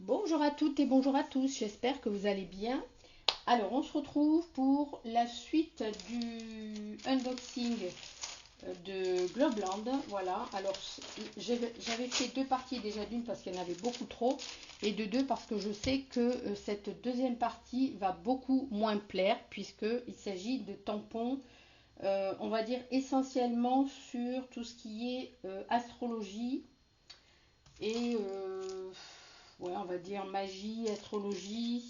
Bonjour à toutes et bonjour à tous, j'espère que vous allez bien. Alors, on se retrouve pour la suite du unboxing de Globland. Voilà, alors j'avais fait deux parties déjà, d'une parce qu'il y en avait beaucoup trop, et de deux parce que je sais que cette deuxième partie va beaucoup moins plaire, puisqu'il s'agit de tampons, on va dire essentiellement sur tout ce qui est astrologie et ouais, on va dire magie, astrologie,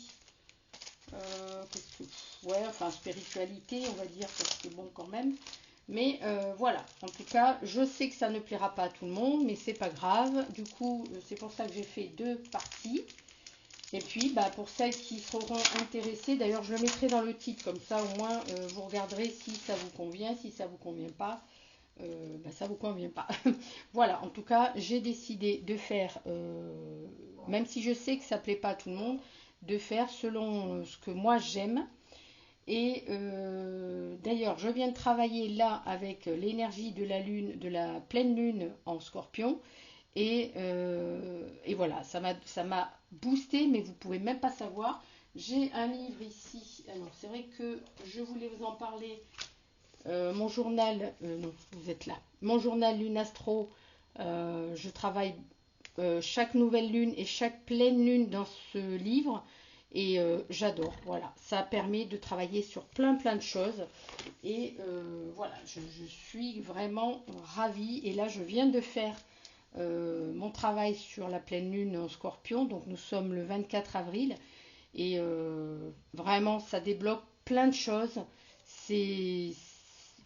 ouais, enfin spiritualité, on va dire, parce que bon quand même. Mais voilà, en tout cas, je sais que ça ne plaira pas à tout le monde, mais c'est pas grave. Du coup, c'est pour ça que j'ai fait deux parties. Et puis, bah, pour celles qui seront intéressées, d'ailleurs, je le mettrai dans le titre, comme ça, au moins, vous regarderez si ça vous convient. Si ça vous convient pas, bah, ça vous convient pas. Voilà, en tout cas, j'ai décidé de faire, même si je sais que ça plaît pas à tout le monde, de faire selon ce que moi j'aime. Et d'ailleurs, je viens de travailler là avec l'énergie de la lune, de la pleine lune en Scorpion. Et voilà, ça m'a boosté, mais vous pouvez même pas savoir. J'ai un livre ici. Alors, c'est vrai que je voulais vous en parler. Mon journal, non, vous êtes là. Mon journal Lune Astro, je travaille chaque nouvelle lune et chaque pleine lune dans ce livre. Et j'adore, voilà. Ça permet de travailler sur plein de choses. Et voilà, je suis vraiment ravie. Et là, je viens de faire mon travail sur la pleine lune en Scorpion. Donc, nous sommes le 24 avril. Et vraiment, ça débloque plein de choses. C'est,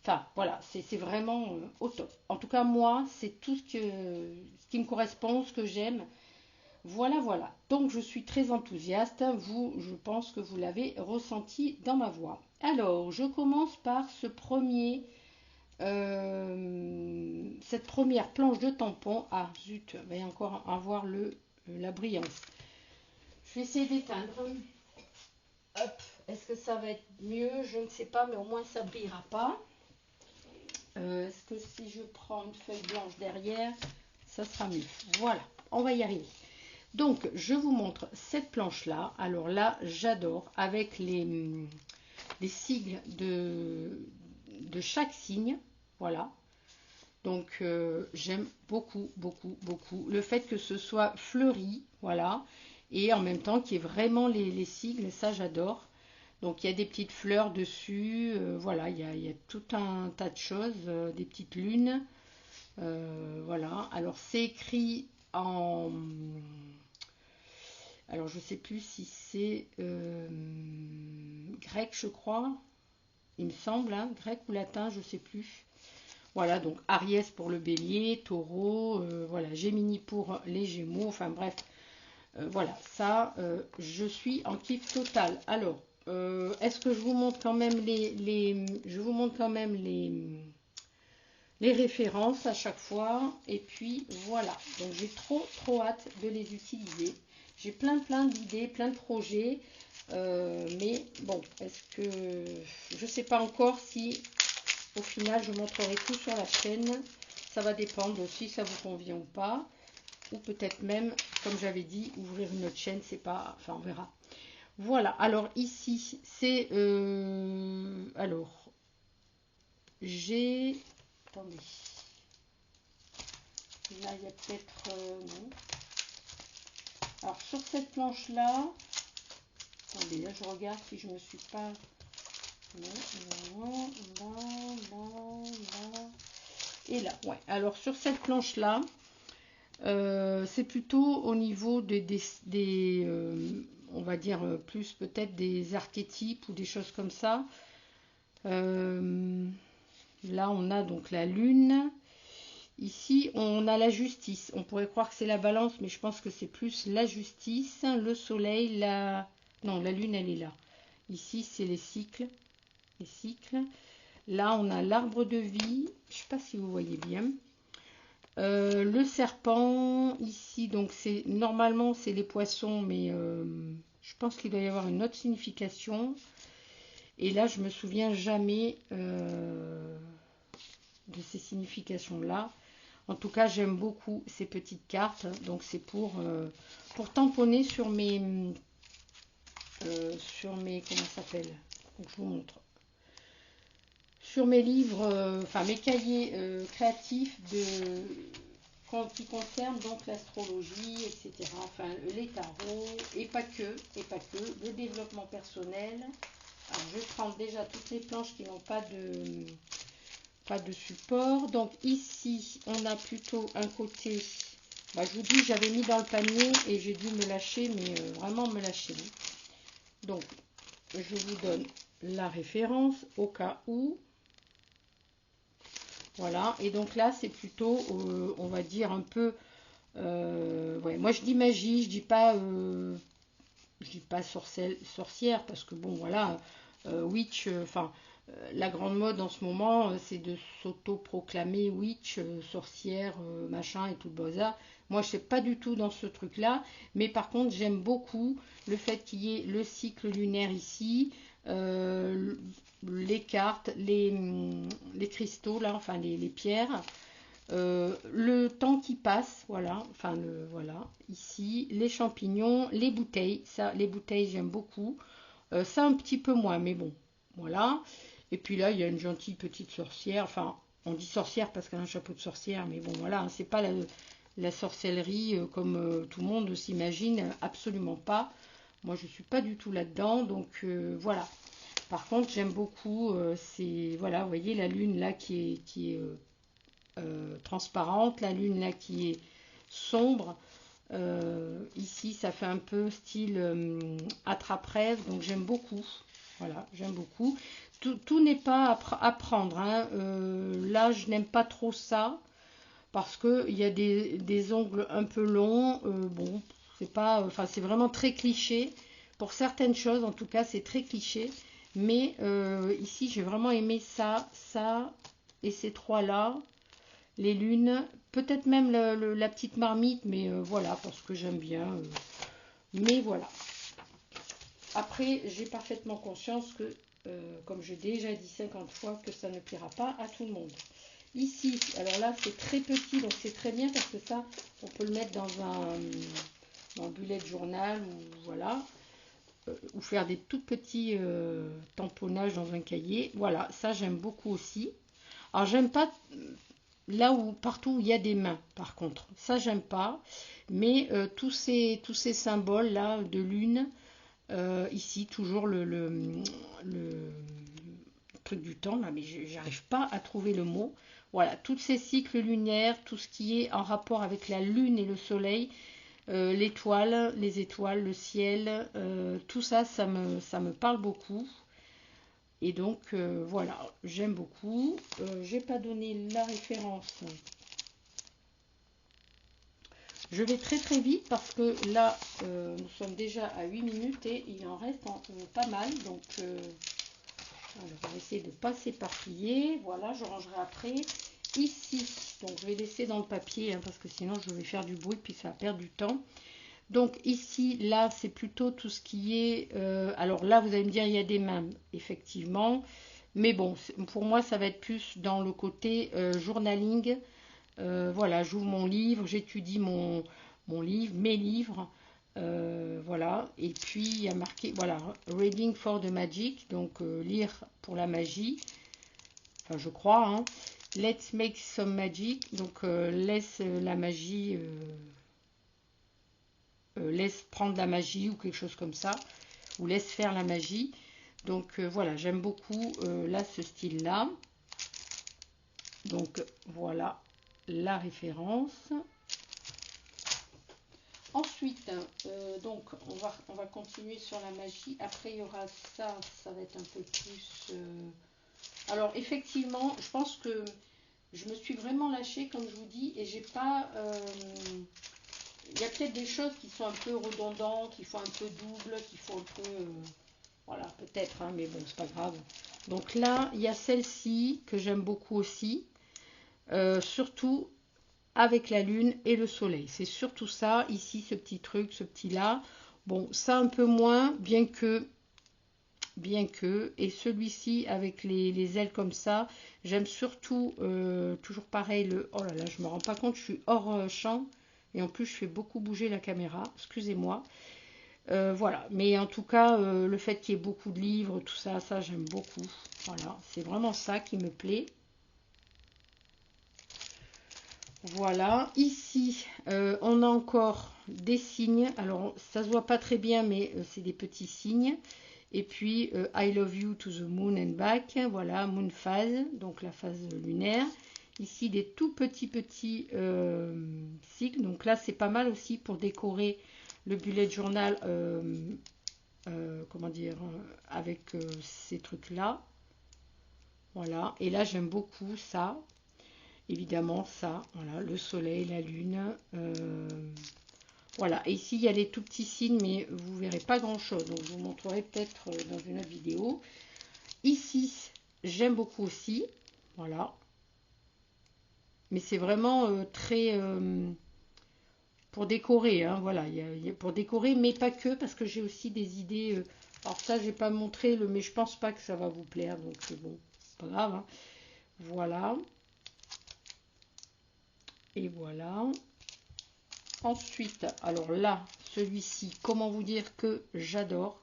enfin, voilà, c'est vraiment au top. En tout cas, moi, c'est tout ce qui me correspond, ce que j'aime. Voilà, voilà. Donc, je suis très enthousiaste. Vous, je pense que vous l'avez ressenti dans ma voix. Alors, je commence par cette première planche de tampon. Ah, zut, il va y encore avoir la brillance. Je vais essayer d'éteindre. Hop, est-ce que ça va être mieux? Je ne sais pas, mais au moins ça ne brillera pas. Est-ce que si je prends une feuille blanche derrière, ça sera mieux? Voilà, on va y arriver. Donc, je vous montre cette planche-là. Alors là, j'adore avec les sigles de chaque signe. Voilà. Donc, j'aime beaucoup le fait que ce soit fleuri. Voilà. Et en même temps qu'il y ait vraiment les sigles. Ça, j'adore. Donc il y a des petites fleurs dessus, voilà, il y a tout un tas de choses, des petites lunes, voilà. Alors c'est écrit en, alors je sais plus si c'est grec, je crois, il me semble, hein, grec ou latin, je sais plus. Voilà, donc Aries pour le bélier, taureau, voilà, Gémini pour les gémeaux, enfin bref, voilà, ça, je suis en kiff total. Alors, est-ce que je vous montre quand même je vous montre quand même les références à chaque fois. Et puis voilà. Donc j'ai trop hâte de les utiliser. J'ai plein d'idées, plein de projets. Mais bon, est-ce que je sais pas encore si au final je montrerai tout sur la chaîne. Ça va dépendre si ça vous convient ou pas. Ou peut-être même, comme j'avais dit, ouvrir une autre chaîne, c'est pas, enfin on verra. Voilà, alors ici c'est alors j'ai, attendez, là il y a peut-être non. Alors sur cette planche là, attendez, là je regarde si je me suis pas, non, là et là, ouais. Alors sur cette planche là, c'est plutôt au niveau on va dire plus peut-être des archétypes ou des choses comme ça. Là, on a donc la lune. Ici, on a la justice. On pourrait croire que c'est la balance, mais je pense que c'est plus la justice. Le soleil, non, la lune, elle est là. Ici, c'est les cycles. Les cycles. Là, on a l'arbre de vie. Je ne sais pas si vous voyez bien. Le serpent, ici, donc c'est normalement c'est les poissons, mais je pense qu'il doit y avoir une autre signification. Et là, je me souviens jamais de ces significations-là. En tout cas, j'aime beaucoup ces petites cartes. Donc, c'est pour tamponner sur mes, comment ça s'appelle? Donc, je vous montre. Sur mes livres, enfin mes cahiers créatifs qui concernent donc l'astrologie, etc. Enfin, les tarots, et pas que, le développement personnel. Alors, je vais prendre déjà toutes les planches qui n'ont pas de support. Donc ici, on a plutôt un côté, je vous dis, j'avais mis dans le panier et j'ai dû me lâcher, mais vraiment me lâcher. Donc, je vous donne la référence au cas où. Voilà, et donc là, c'est plutôt, on va dire, un peu, ouais, moi je dis magie, je dis pas sorcière, parce que bon, voilà, witch, enfin, la grande mode en ce moment, c'est de s'auto-proclamer witch, sorcière, machin et tout le bazar. Moi, je ne suis pas du tout dans ce truc-là, mais par contre, j'aime beaucoup le fait qu'il y ait le cycle lunaire ici, les cartes, les cristaux, là, enfin les pierres, le temps qui passe, voilà, enfin voilà, ici, les champignons, les bouteilles, ça, les bouteilles, j'aime beaucoup. Ça, un petit peu moins, mais bon, voilà. Et puis là, il y a une gentille petite sorcière, enfin, on dit sorcière parce qu'elle a un chapeau de sorcière, mais bon, voilà, hein, c'est pas la sorcellerie comme tout le monde s'imagine, absolument pas. Moi, je suis pas du tout là-dedans, donc voilà. Par contre, j'aime beaucoup, c'est, voilà, vous voyez la lune là qui est transparente, la lune là qui est sombre. Ici, ça fait un peu style attrape-rêve, donc j'aime beaucoup. Voilà, j'aime beaucoup. Tout n'est pas à prendre, hein. Là, je n'aime pas trop ça parce que il y a des ongles un peu longs. Bon, c'est pas, enfin, c'est vraiment très cliché. Pour certaines choses, en tout cas, c'est très cliché. Mais ici, j'ai vraiment aimé ça, ça et ces trois-là. Les lunes, peut-être même la petite marmite, mais voilà, parce que j'aime bien. Mais voilà. Après, j'ai parfaitement conscience que, comme j'ai déjà dit 50 fois, que ça ne plaira pas à tout le monde. Ici, alors là, c'est très petit, donc c'est très bien parce que ça, on peut le mettre dans un bullet journal ou voilà, ou faire des tout petits tamponnages dans un cahier. Voilà, ça j'aime beaucoup aussi. Alors j'aime pas là où partout où il y a des mains, par contre, ça j'aime pas. Mais tous ces symboles là de lune, ici toujours le truc du temps là, mais j'arrive pas à trouver le mot. Voilà, tous ces cycles lunaires, tout ce qui est en rapport avec la lune et le soleil, l'étoile, les étoiles, le ciel, tout ça, ça me parle beaucoup. Et donc voilà, j'aime beaucoup. J'ai pas donné la référence. Je vais très très vite parce que là, nous sommes déjà à 8 minutes et il en reste pas mal. Donc, on va essayer de ne pas s'éparpiller. Voilà, je rangerai après. Ici, donc je vais laisser dans le papier hein, parce que sinon je vais faire du bruit puis ça va perdre du temps. Donc ici, là, c'est plutôt tout ce qui est... alors là, vous allez me dire, il y a des mains, effectivement. Mais bon, pour moi, ça va être plus dans le côté journaling. Voilà, j'ouvre mon livre, j'étudie mon livre, mes livres. Voilà, et puis il y a marqué, voilà, Reading for the Magic, donc lire pour la magie. Enfin, je crois, hein. Let's make some magic, donc laisse la magie... laisse prendre la magie ou quelque chose comme ça, ou laisse faire la magie. Donc voilà, j'aime beaucoup là ce style là. Donc voilà la référence. Ensuite, donc on va continuer sur la magie. Après il y aura ça, ça va être un peu plus. Alors effectivement, je pense que je me suis vraiment lâchée comme je vous dis et j'ai pas. Il y a peut-être des choses qui sont un peu redondantes, qui font un peu double, qui font un peu... voilà, peut-être, hein, mais bon, c'est pas grave. Donc là, il y a celle-ci que j'aime beaucoup aussi. Surtout avec la lune et le soleil. C'est surtout ça, ici, ce petit truc, ce petit-là. Bon, ça un peu moins, bien que bien que. Et celui-ci avec les ailes comme ça, j'aime surtout, toujours pareil, oh là là, je me rends pas compte, je suis hors champ. Et en plus, je fais beaucoup bouger la caméra, excusez-moi. Voilà, mais en tout cas, le fait qu'il y ait beaucoup de livres, tout ça, ça j'aime beaucoup. Voilà, c'est vraiment ça qui me plaît. Voilà, ici, on a encore des signes. Alors, ça se voit pas très bien, mais c'est des petits signes. Et puis, I love you to the moon and back. Voilà, moon phase, donc la phase lunaire. Ici, des tout petits signes. Donc là, c'est pas mal aussi pour décorer le bullet journal, comment dire, avec ces trucs-là. Voilà, et là, j'aime beaucoup ça. Évidemment, ça, voilà, le soleil, la lune. Voilà, et ici, il y a les tout petits signes, mais vous verrez pas grand-chose. Donc, je vous montrerai peut-être dans une autre vidéo. Ici, j'aime beaucoup aussi. Voilà. Mais c'est vraiment très... pour décorer, hein, voilà. Y a pour décorer, mais pas que, parce que j'ai aussi des idées... alors ça, je n'ai pas montré, mais je pense pas que ça va vous plaire. Donc, bon, c'est pas grave. Hein. Voilà. Et voilà. Ensuite, alors là, celui-ci, comment vous dire que j'adore.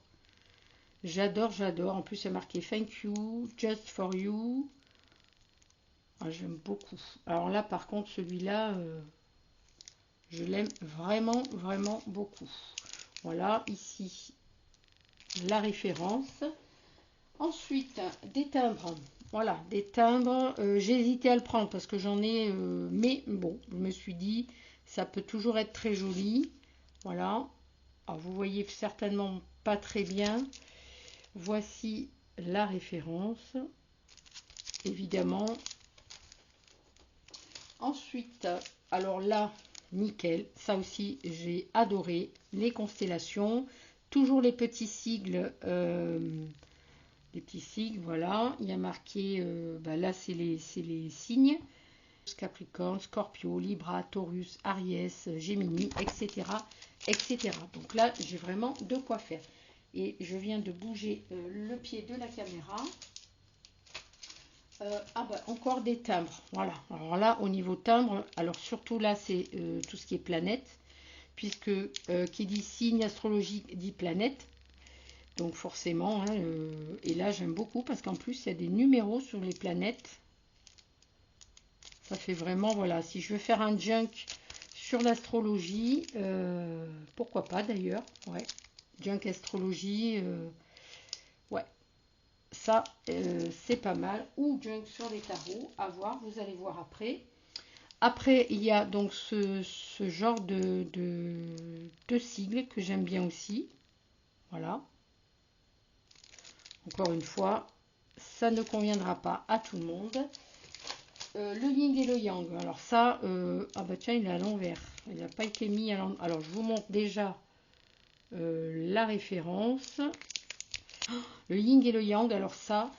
J'adore. En plus, c'est marqué Thank you, Just for you. Ah, j'aime beaucoup. Alors là, par contre, celui-là, je l'aime vraiment beaucoup. Voilà, ici, la référence. Ensuite, des timbres. Voilà, des timbres. J'ai hésité à le prendre parce que j'en ai... mais bon, je me suis dit, ça peut toujours être très joli. Voilà. Alors, vous voyez certainement pas très bien. Voici la référence. Évidemment. Ensuite, alors là, nickel. Ça aussi, j'ai adoré. Les constellations. Toujours les petits sigles. Les petits sigles, voilà. Il y a marqué, là, c'est les signes. Capricorne, Scorpio, Libra, Taurus, Aries, Gemini, etc. etc. Donc là, j'ai vraiment de quoi faire. Et je viens de bouger le pied de la caméra. Encore des timbres. Voilà. Alors là, au niveau timbre, alors surtout là, c'est tout ce qui est planète. Puisque qui dit signe astrologique dit planète. Donc forcément, hein, et là j'aime beaucoup parce qu'en plus il y a des numéros sur les planètes. Ça fait vraiment, voilà, si je veux faire un junk sur l'astrologie, pourquoi pas d'ailleurs, ouais, junk astrologie, ouais, ça c'est pas mal, ou junk sur les tarots, à voir, vous allez voir après. Après, il y a donc ce genre de sigles que j'aime bien aussi, voilà. Encore une fois, ça ne conviendra pas à tout le monde. Le yin et le yang. Alors ça, ah bah tiens, il est à l'envers. Il n'a pas été mis à l'envers. Alors je vous montre déjà la référence. Le yin et le yang. Alors ça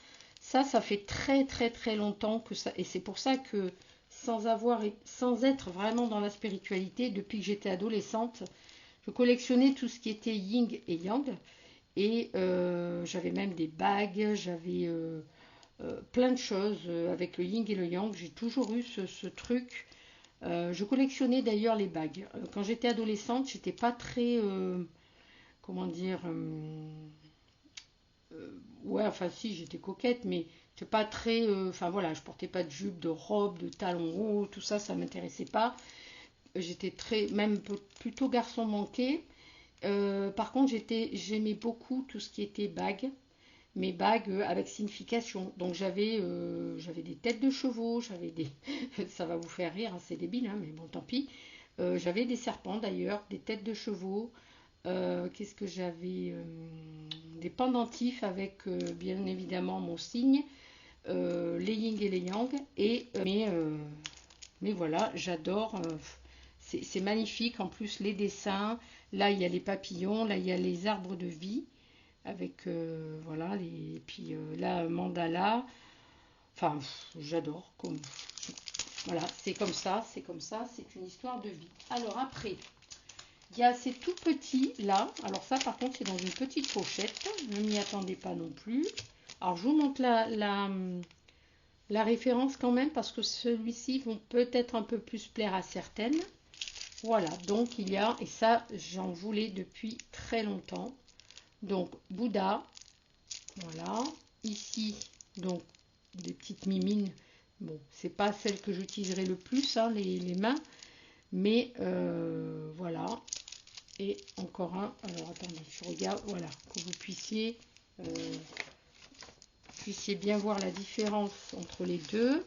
fait très longtemps que ça. Et c'est pour ça que sans être vraiment dans la spiritualité, depuis que j'étais adolescente, je collectionnais tout ce qui était yin et yang. Et j'avais même des bagues, j'avais plein de choses avec le yin et le yang. J'ai toujours eu ce truc. Je collectionnais d'ailleurs les bagues. Quand j'étais adolescente, j'étais pas très... comment dire... ouais, enfin si, j'étais coquette, mais j'étais pas très... enfin voilà, je portais pas de jupe, de robe, de talons hauts, tout ça, ça m'intéressait pas. J'étais très... même plutôt garçon manqué. Par contre, j'aimais beaucoup tout ce qui était bagues, mes bagues avec signification. Donc j'avais des têtes de chevaux, j'avais des... ça va vous faire rire, hein, c'est débile, hein, mais bon, tant pis. J'avais des serpents d'ailleurs, des têtes de chevaux. Qu'est-ce que j'avais des pendentifs avec bien évidemment mon signe, les yin et les yang. Et, mais voilà, j'adore. C'est magnifique. En plus, les dessins. Là, il y a les papillons. Là, il y a les arbres de vie. Avec, voilà. Puis là, mandala. Enfin, j'adore. Voilà, c'est comme ça. C'est une histoire de vie. Alors après, Il y a ces tout petits là. Alors ça par contre c'est dans une petite pochette. Ne m'y attendez pas non plus. Alors je vous montre la référence quand même parce que celui-ci vont peut-être un peu plus plaire à certaines. Voilà, donc il y a, et ça j'en voulais depuis très longtemps. Donc Bouddha, voilà. Ici, donc des petites mimines. Bon, c'est pas celle que j'utiliserai le plus, hein, les mains. Mais voilà. Et encore un. Alors attendez, je regarde. Voilà, que vous puissiez bien voir la différence entre les deux.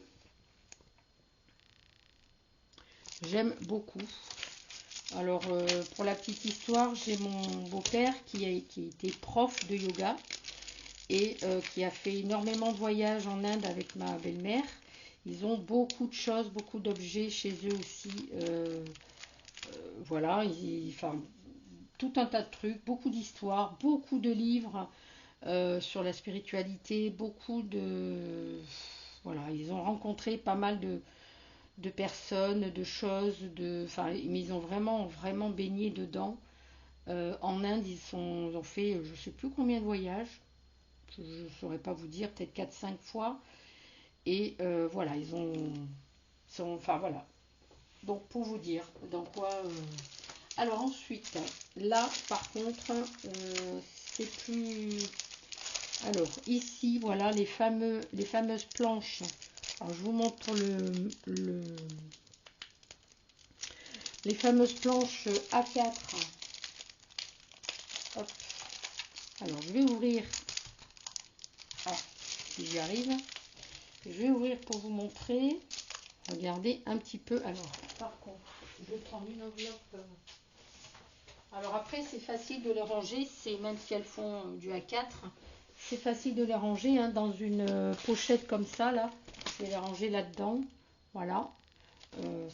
J'aime beaucoup. Alors pour la petite histoire, j'ai mon beau-père qui était prof de yoga et qui a fait énormément de voyages en Inde avec ma belle-mère. Ils ont beaucoup de choses, beaucoup d'objets chez eux aussi. Voilà, enfin, tout un tas de trucs, beaucoup d'histoires, beaucoup de livres sur la spiritualité, beaucoup de... Voilà, ils ont rencontré pas mal de personnes, de choses, enfin, ils ont vraiment baigné dedans. En Inde, ils ont fait je ne sais plus combien de voyages, je ne saurais pas vous dire, peut-être 4-5 fois. Et voilà, enfin voilà. Donc pour vous dire dans quoi... Alors ensuite, là par contre, c'est plus... Alors ici, voilà les fameuses planches. Alors je vous montre les fameuses planches A4. Hop. Alors je vais ouvrir. Ah, si j'y arrive. Je vais ouvrir pour vous montrer. Regardez un petit peu. Alors, par contre, je vais prendre une enveloppe. Alors après, c'est facile de les ranger. C'est même si elles font du A4, c'est facile de les ranger hein, dans une pochette comme ça là. Je vais les ranger là-dedans. Voilà.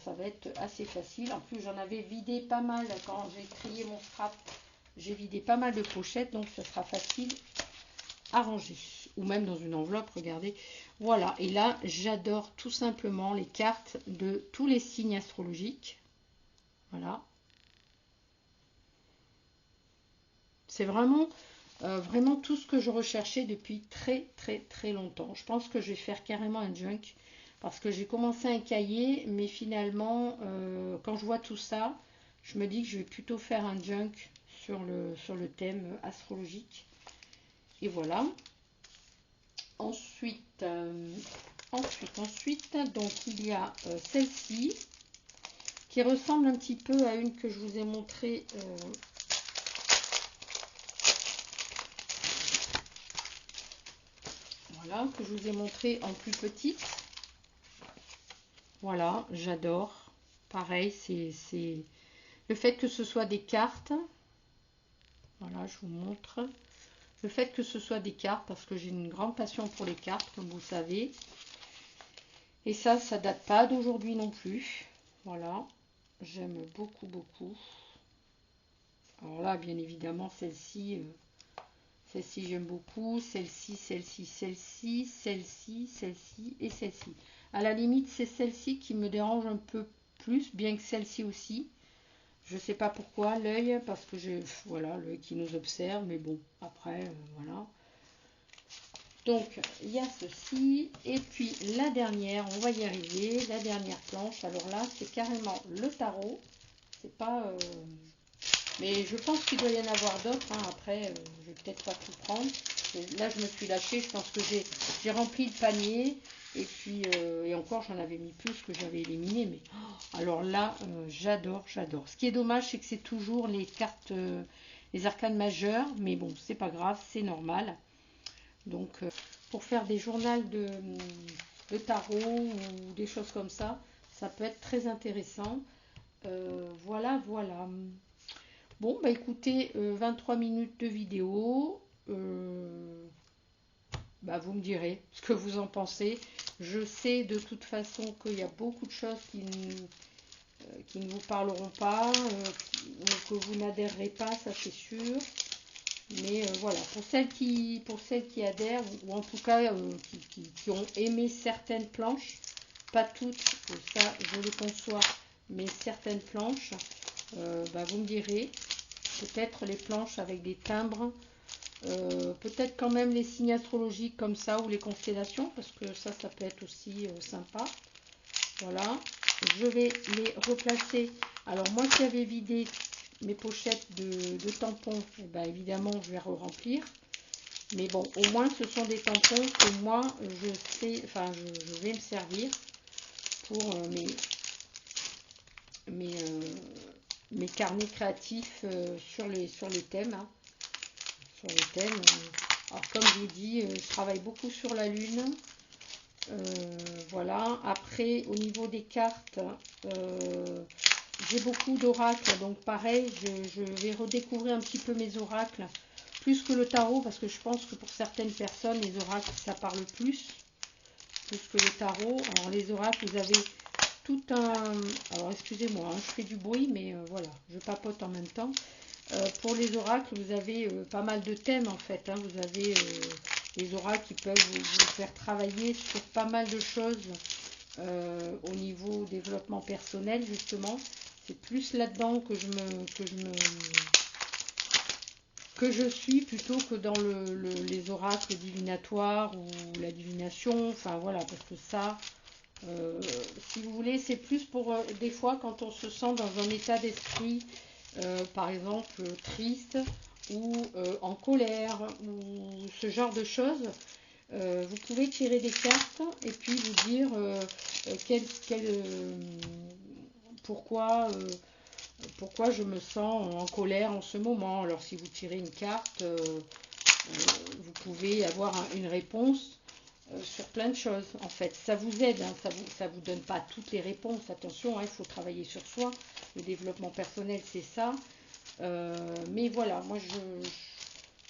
Ça va être assez facile. En plus, j'en avais vidé pas mal quand j'ai trié mon scrap. J'ai vidé pas mal de pochettes, donc ce sera facile à ranger. Ou même dans une enveloppe, regardez. Voilà, et là, j'adore tout simplement les cartes de tous les signes astrologiques. Voilà. C'est vraiment, vraiment tout ce que je recherchais depuis très longtemps. Je pense que je vais faire carrément un junk. Parce que j'ai commencé un cahier, mais finalement, quand je vois tout ça, je me dis que je vais plutôt faire un junk sur le thème astrologique. Et voilà. Ensuite, donc il y a celle-ci, qui ressemble un petit peu à une que je vous ai montrée. Voilà, que je vous ai montré en plus petite. Voilà, j'adore. Pareil, c'est le fait que ce soit des cartes. Voilà, je vous montre. Le fait que ce soit des cartes, parce que j'ai une grande passion pour les cartes, comme vous savez. Et ça date pas d'aujourd'hui non plus. Voilà, j'aime beaucoup. Alors là, bien évidemment, celle-ci, j'aime beaucoup. Celle-ci et celle-ci. À la limite, c'est celle-ci qui me dérange un peu plus, bien que celle-ci aussi. Je sais pas pourquoi, l'œil, parce que voilà, l'œil qui nous observe, mais bon, après, voilà. Donc, il y a ceci, et puis la dernière, on va y arriver, la dernière planche. Alors là, c'est carrément le tarot. C'est pas... mais je pense qu'il doit y en avoir d'autres, hein. Après, je vais peut-être pas tout prendre. Là, je me suis lâchée, je pense que j'ai rempli le panier. Et puis, et encore, j'en avais mis plus que j'avais éliminé. Mais alors là, j'adore. Ce qui est dommage, c'est que c'est toujours les cartes, les arcanes majeures. Mais bon, c'est pas grave, c'est normal. Donc, pour faire des journaux de tarot ou des choses comme ça, ça peut être très intéressant. Voilà. Bon, bah écoutez, 23 minutes de vidéo. Bah, vous me direz ce que vous en pensez. Je sais de toute façon qu'il y a beaucoup de choses qui ne vous parleront pas, ou que vous n'adhérerez pas, ça c'est sûr. Mais voilà, pour celles qui adhèrent, ou en tout cas qui ont aimé certaines planches, pas toutes, ça je le conçois, mais certaines planches, Vous me direz. Peut-être les planches avec des timbres. Peut-être quand même les signes astrologiques comme ça ou les constellations, parce que ça peut être aussi sympa. Voilà, je vais les replacer. Alors moi qui avais vidé mes pochettes de tampons, évidemment je vais remplir. Mais bon, au moins ce sont des tampons que moi je sais, je vais me servir pour mes carnets créatifs sur les thèmes. Hein. Sur les thèmes. Alors comme je vous dis, je travaille beaucoup sur la lune. Voilà. Après, au niveau des cartes, j'ai beaucoup d'oracles. Donc pareil, je vais redécouvrir un petit peu mes oracles. Plus que le tarot, parce que je pense que pour certaines personnes, les oracles, ça parle plus que le tarot. Alors les oracles, vous avez tout un... Alors excusez-moi, hein, je fais du bruit, mais voilà, je papote en même temps. Pour les oracles, vous avez pas mal de thèmes en fait. Hein. Vous avez les oracles qui peuvent vous faire travailler sur pas mal de choses au niveau développement personnel justement. C'est plus là-dedans que je suis plutôt que dans les oracles divinatoires ou la divination. Enfin voilà, parce que ça, si vous voulez, c'est plus pour des fois quand on se sent dans un état d'esprit, par exemple triste ou en colère ou ce genre de choses. Vous pouvez tirer des cartes et puis vous dire pourquoi je me sens en colère en ce moment. Alors si vous tirez une carte, vous pouvez avoir une réponse sur plein de choses. En fait, ça vous aide, hein, ça vous donne pas toutes les réponses. Attention, hein, il faut travailler sur soi. Le développement personnel, c'est ça. Mais voilà, moi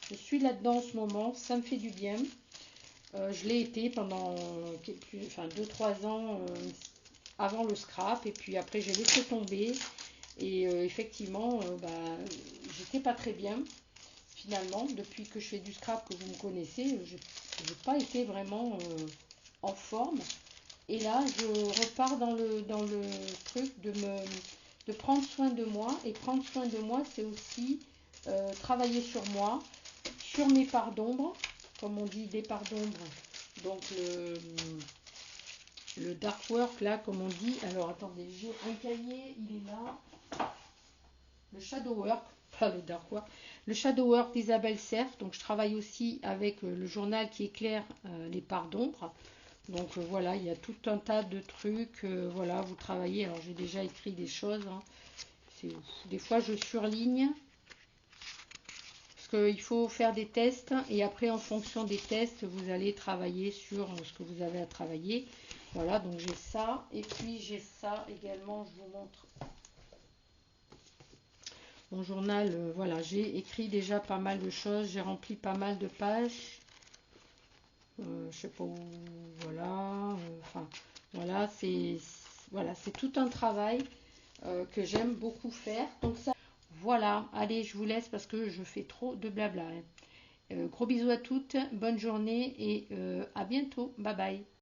je suis là-dedans en ce moment. Ça me fait du bien. Je l'ai été pendant 2-3 ans avant le scrap. Et puis après, j'ai laissé tomber. Et effectivement, j'étais pas très bien. Finalement, depuis que je fais du scrap, que vous me connaissez, je n'ai pas été vraiment en forme. Et là, je repars dans le truc de prendre soin de moi. Et prendre soin de moi, c'est aussi travailler sur moi, sur mes parts d'ombre, comme on dit, des parts d'ombre. Donc le dark work, là, comme on dit. Alors, attendez, j'ai un cahier, il est là. Le shadow work, pas le dark work. Le shadow work d'Isabelle Cerf. Donc, je travaille aussi avec le journal qui éclaire les parts d'ombre. Donc voilà, il y a tout un tas de trucs. Voilà, vous travaillez. Alors j'ai déjà écrit des choses. Hein. Des fois je surligne. Parce qu'il faut faire des tests. Et après en fonction des tests, vous allez travailler sur ce que vous avez à travailler. Voilà, donc j'ai ça. Et puis j'ai ça également, je vous montre. Mon journal, voilà, j'ai écrit déjà pas mal de choses. J'ai rempli pas mal de pages. Je sais pas où, voilà, voilà, c'est tout un travail que j'aime beaucoup faire. Donc ça, voilà, allez, je vous laisse parce que je fais trop de blabla. Gros bisous à toutes, bonne journée et à bientôt, bye bye.